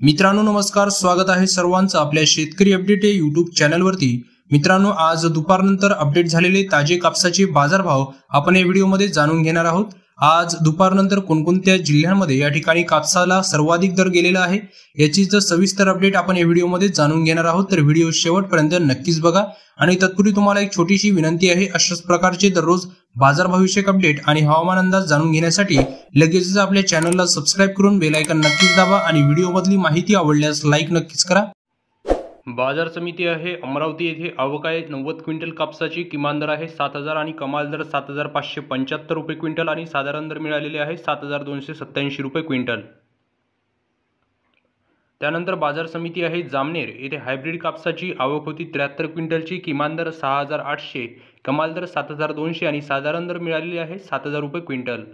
मित्रांनो नमस्कार, स्वागत आहे सर्वांचं आपल्या शेतकरी अपडेट या यूट्यूब चॅनलवरती। मित्रांनो आज दुपारनंतर अपडेट झालेले ताजे कापसाचे बाजारभाव आपण या व्हिडिओमध्ये जाणून घेणार आहोत। आज दुपारनंतर कोणकोणत्या जिल्ह्यांमध्ये या ठिकाणी कापसाला सर्वाधिक दर गेलेला आहे याची सविस्तर अपडेट आपण या व्हिडिओमध्ये जाणून घेणार आहोत। तर व्हिडिओ शेवटपर्यंत नक्कीच बघा आणि तत्पूर्वी तुम्हाला एक छोटीशी विनंती आहे, अशाच प्रकारचे दररोज बाजारभावविषयक अपडेट आणि हवामान अंदाज जाणून घेण्यासाठी लगेचच आपल्या चॅनलला सबस्क्राइब करून बेल आयकॉन नक्कीच दाबा आणि व्हिडिओमधली माहिती आवडल्यास लाईक नक्कीच करा। बाजार समिती आहे अमरावती येथे आवक आहे 90 क्विंटल कापसाची। किमान दर आहे 7000 आणि कमाल दर 7575 रुपये क्विंटल आणि साधारण दर मिळालेले आहे 7287 रुपये क्विंटल। त्यानंतर बाजार समिती आहे जामनेर येथे हायब्रिड कापसाची आवक होती 73 क्विंटलची। किमान दर 6800, कमाल दर 7200 आणि साधारण दर मिळालेले आहे 7000 रुपये क्विंटल।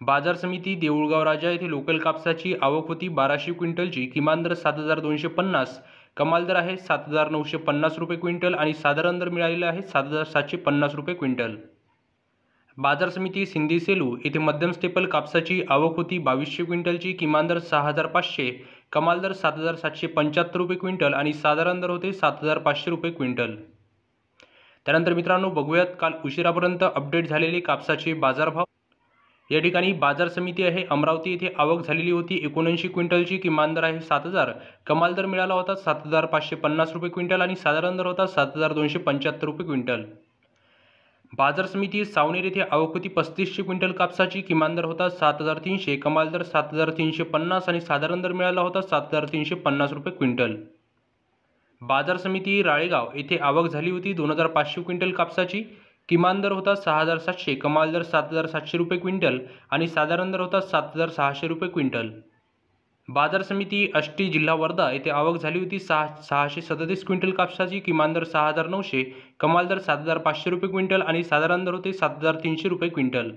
बाजार समिती देऊळगाव राजा येथे लोकल कापसाची आवक होती 1200 क्विंटलची। किमान दर 7250, कमाल दर आहे 7950 रुपये क्विंटल आणि साधारण दर मिळालेला आहे 7750 रुपये क्विंटल। बाजार समिती सिंधी सेलू येथे मध्यम स्टेपल कापसाची आवक होती 2200 क्विंटलची। किमान दर 6500, कमाल दर 7775 रुपये क्विंटल आणि साधारण दर होते 7500 रुपये क्विंटल। त्यानंतर मित्रांनो बघूयात काल उशिरापर्यंत अपडेट झालेले कापसाचे बाजारभाव। या ठिकाणी बाजार समिती आहे अमरावती येथे आवक झालेली होती 79 क्विंटलची। किमान दर आहे 7000, कमाल दर मिळाला होता 7550 रुपये क्विंटल आणि साधारण दर होता 7275 रुपये क्विंटल। बाजार समिती सावनेर येथे आवक होती 3500 क्विंटल कापसाची। किमान दर होता 7300, कमाल दर 7350 आणि साधारण दर मिळाला होता 7350 रुपये क्विंटल। बाजार समिती राळेगाव येथे आवक झाली होती 2500 क्विंटल कापसाची। किमान दर होता 6700, कमाल दर 7700 रुपये क्विंटल आणि साधारण दर होता 7600 रुपये क्विंटल। बाजार समिती आष्टी जिल्हा वर्धा येथे आवक झाली होती 637 क्विंटल कापसाची। किमान दर 6900, कमाल दर 7500 रुपये क्विंटल आणि साधारण दर होते 7300 रुपये क्विंटल।